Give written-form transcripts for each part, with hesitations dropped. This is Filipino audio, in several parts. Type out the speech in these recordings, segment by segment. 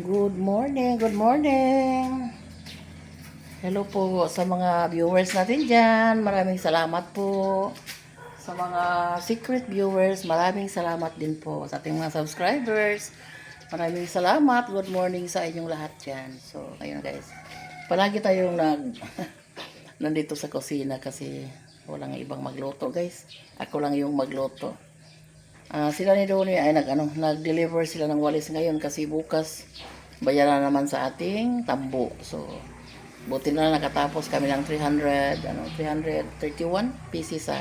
Good morning, good morning. Hello po sa mga viewers natin dyan. Maraming salamat po. Sa mga secret viewers, maraming salamat din po. Sa ating mga subscribers, maraming salamat. Good morning sa inyong lahat dyan. So, ayun guys. Palagi tayong nandito sa kusina kasi walang ibang magluto guys. Ako lang yung magluto. Sila ni Donnie ay nag-deliver sila ng walis ngayon kasi bukas bayaran naman sa ating tambo. So, buti na nakatapos kami ng 331 pieces sa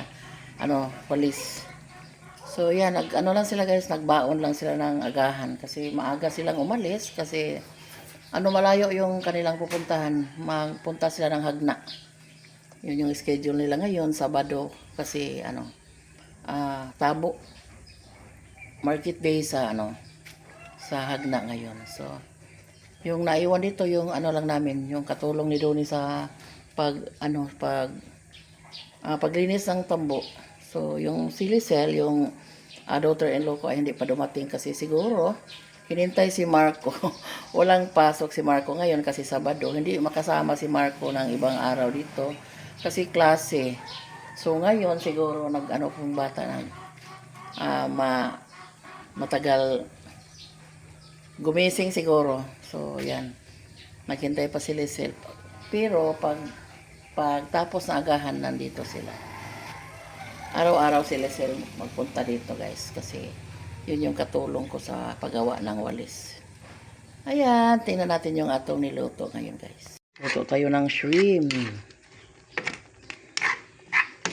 walis. So, yan, lang sila guys, nagbaon lang sila ng agahan kasi maaga silang umalis kasi malayo yung kanilang pupuntahan. Magpunta sila ng Hagna. Yun yung schedule nila ngayon, Sabado kasi Tabo market day sa Hagna ngayon. So, yung naiwan dito yung lang namin, yung katulong ni Donnie sa paglinis ng tambo. So, yung si Lisel, yung daughter-in-law ko ay hindi pa dumating kasi siguro hinintay si Marco. Walang pasok si Marco ngayon kasi Sabado. Hindi makasama si Marco ng ibang araw dito kasi klase. So, ngayon siguro kung bata matagal gumising siguro. So, yan. Naghintay pa si Lisel. Pero, pag tapos na agahan, nandito sila. Araw-araw si Lisel magpunta dito, guys. Kasi, yun yung katulong ko sa paggawa ng walis. Ayan, tingnan natin yung atong niluto ngayon, guys. Luto tayo ng shrimp.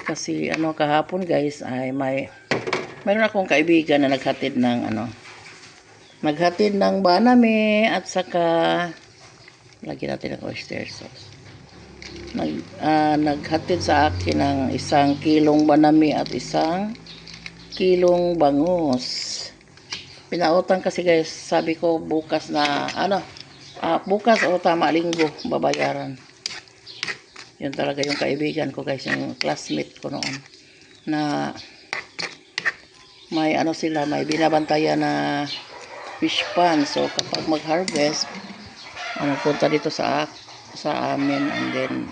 Kasi, kahapon, guys, ay mayroon akong kaibigan na naghatid ng banami at saka lagyan natin ng oyster sauce. Naghatid sa akin ng 1 kilong banami at 1 kilong bangus. Pinautang kasi guys, sabi ko bukas na bukas o tama linggo babayaran. Yun talaga yung kaibigan ko guys, yung classmate ko noon na may may binabantayan na fish pond. So kapag mag-harvest, punta dito sa amin, and then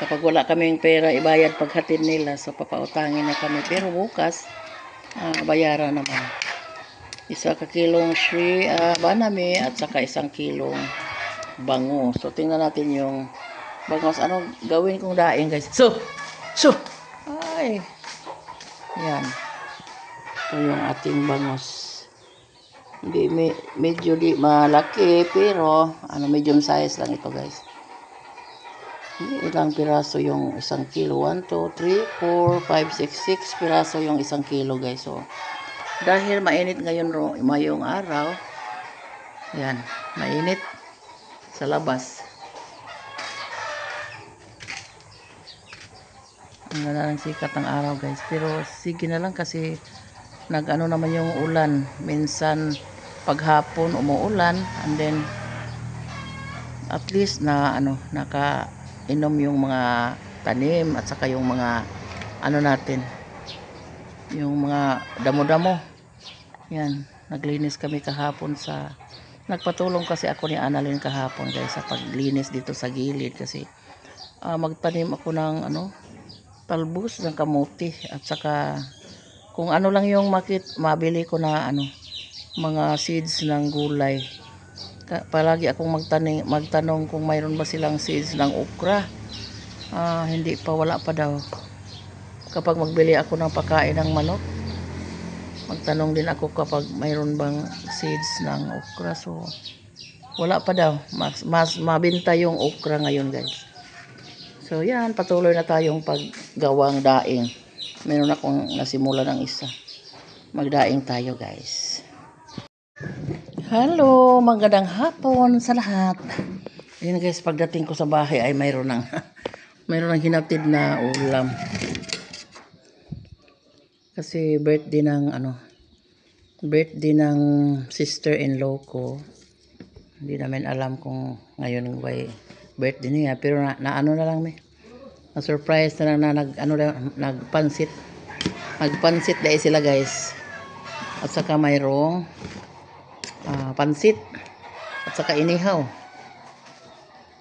kapag wala kaming pera ibayad paghatid nila, so papautangin na kami. Pero bukas bayaran naman. 1 kilong banami at saka 1 kilong bangus. So tingnan natin yung bangus. Anong gawin kong daing guys? So ay yan. Ito yung ating bangus. Hindi, medyo di malaki, pero medium size lang ito guys. Ilang piraso yung 1 kilo? 1, 2, 3, 4, 5, 6 piraso yung 1 kilo guys. So, dahil mainit ngayon mayong araw, yan, mainit sa labas. Ang ganda ng sikat ng araw guys, pero sige na lang kasi naman yung ulan. Minsan paghapon umuulan, and then at least na nakainom yung mga tanim at saka yung mga natin, yung mga damo-damo. Yan, naglinis kami kahapon nagpatulong kasi ako ni Annalyn kahapon guys sa paglinis dito sa gilid kasi magtanim ako ng talbos ng kamuti at saka kung lang yung mabili ko na mga seeds ng gulay. Palagi akong magtanong kung mayroon ba silang seeds ng okra. Hindi pa, wala pa daw. Kapag magbili ako ng pagkain ng manok, magtanong din ako kapag mayroon bang seeds ng okra. So, wala pa daw. Mas mabinta yung okra ngayon guys. So, yan. Patuloy na tayong paggawang daing. Meron akong nasimula ng isa. Magdaing tayo guys. Hello, magandang hapon sa lahat. Ayun guys, pagdating ko sa bahay ay mayroon ng hinatid na ulam. Kasi birthday ng sister-in-law ko. Hindi namin alam kung ngayon ay birthday niya, pero na lang na-surprise na nagpansit dahil sila guys. At saka mayroong pansit at saka inihaw.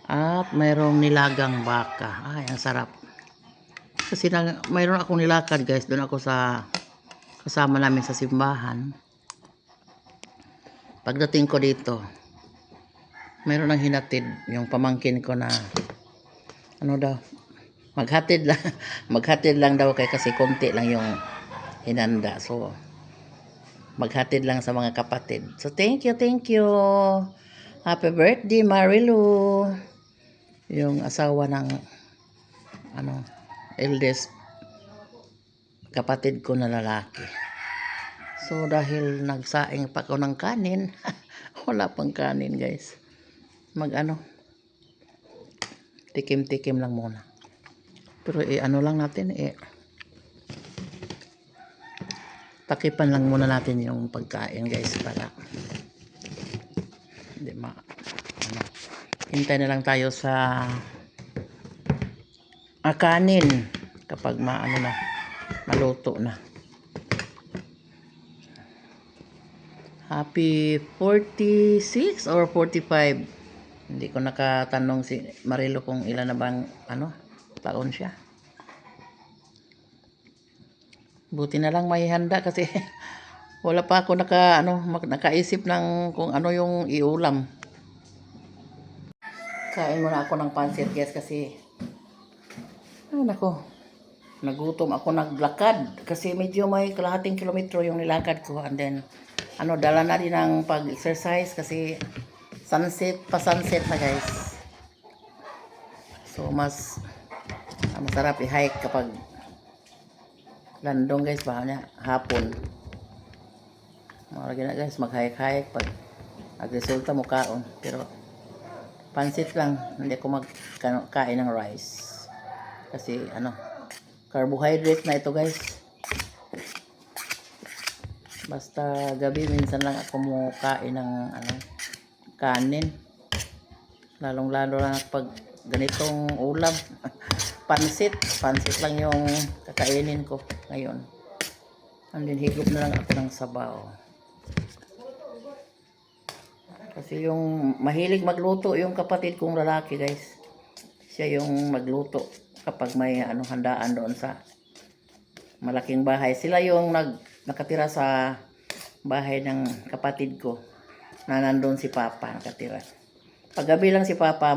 At mayroong nilagang baka. Ay, ang sarap. Kasi mayroon akong nilakad guys. Doon ako sa kasama namin sa simbahan. Pagdating ko dito, mayroon nang hinatid yung pamangkin ko na ano daw, maghatid lang maghatid lang daw kay kasi konti lang yung hinanda. So maghatid lang sa mga kapatid. So thank you, thank you. Happy birthday Marilu. Yung asawa ng eldest kapatid ko na lalaki. So dahil nagsaing pa ko ng kanin, wala pang kanin guys. Tikim-tikim lang muna. Pero lang natin takipan lang muna natin yung pagkain guys para hindi hintay na lang tayo sa kanin kapag maluto na. Happy 46 or 45. Hindi ko nakatanong si Marilo kung ilan na bang taon siya. Buti na lang may handa kasi wala pa ako nakaisip ng kung ano yung iulam. Kain muna ako ng pansit guys kasi nagutom ako, naglakad kasi medyo may kalahating kilometro yung nilakad ko, and then dala na din ng pag-exercise kasi sunset na guys. So masarap i-hike kapag landong guys, hapon. Marami na guys mag-hike pag nagresulta mo kaon, pero pansit lang, hindi ako magkain ng rice kasi carbohydrate na ito guys. Basta gabi minsan lang ako kain ng kanin, lalong lalo lang pag ganitong ulam. pansit lang yung kakainin ko ngayon, and then higop na lang ako ng sabaw. Kasi yung mahilig magluto yung kapatid kong lalaki guys, siya yung magluto kapag may handaan doon sa malaking bahay. Sila yung nakatira sa bahay ng kapatid ko na nandun si Papa nakatira. Paggabi lang si Papa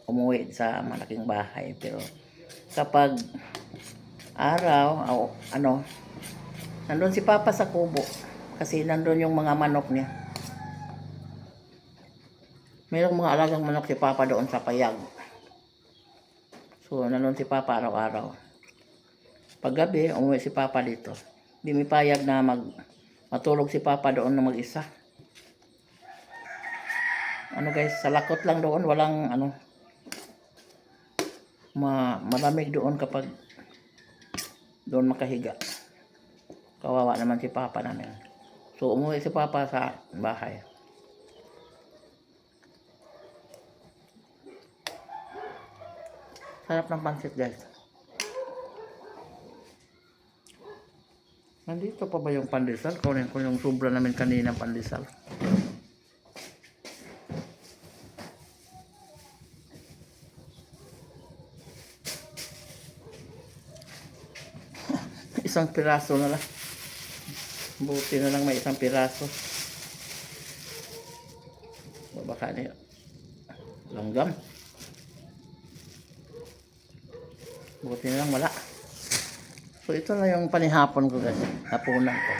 umuwi sa malaking bahay, pero kapag araw nandun si Papa sa kubo kasi nandun yung mga manok niya. Mayroong mga alagang manok si Papa doon sa payag. So nandun si Papa araw-araw. Paggabi umuwi si Papa dito. Hindi may payag na matulog si Papa doon na mag-isa. Guys, sa lakot lang doon, walang malamig doon kapag doon makahiga. Kawawa naman si Papa namin. So umuwi si Papa sa bahay. Sarap ng pansit guys. Nandito pa ba yung pandesal? Kunin ko yung sobra namin kanina pandesal. Isang piraso na lang. Buti na lang may isang piraso. Baka niya langgam. Buti na lang wala. So ito na yung panihapon ko guys. Hapunan ko.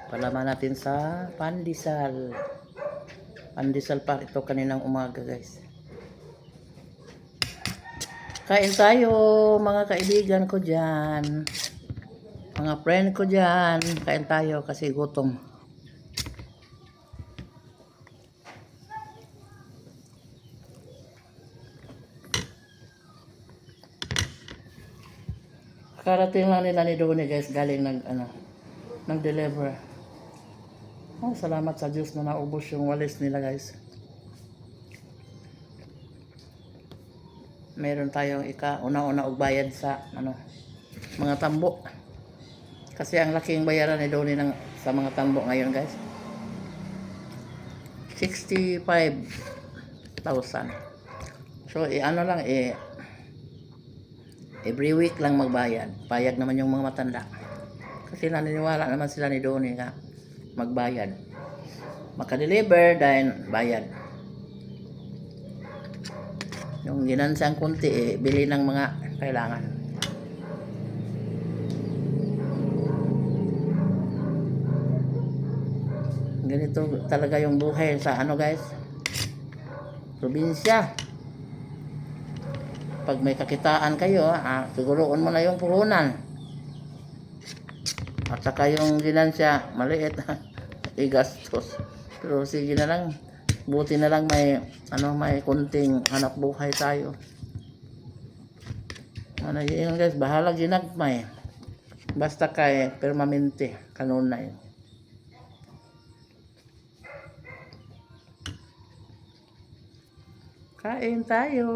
Palaman natin sa pandesal. Pandesal pa ito kaninang umaga guys. Kain tayo mga kaibigan ko dyan. Mga friend ko dyan. Kain tayo kasi gutom. Karating lang nila ni Doni guys, galing nag-deliver. Salamat sa Diyos na naubos yung walis nila guys. meron tayong una-una og bayad sa mga tambo. Kasi ang laking bayaran ni Donnie sa mga tambo ngayon, guys. 65,000. So, lang, every week lang magbayad. Payag naman yung mga matanda. Kasi naniniwala naman sila ni Donnie nga magbayad. Maka-deliver, dahil bayad. Yung ginansang kunti, bili ng mga kailangan. Ganito talaga yung buhay sa guys, probinsya. Pag may kakitaan kayo, siguroon mo na yung puhunan. At saka yung ginansya, maliit, igastos. Pero sige na lang, buti na lang may kunting hanap buhay tayo. Yun guys, bahala ginagmay. Basta kay permanente, kanunay. Kain tayo.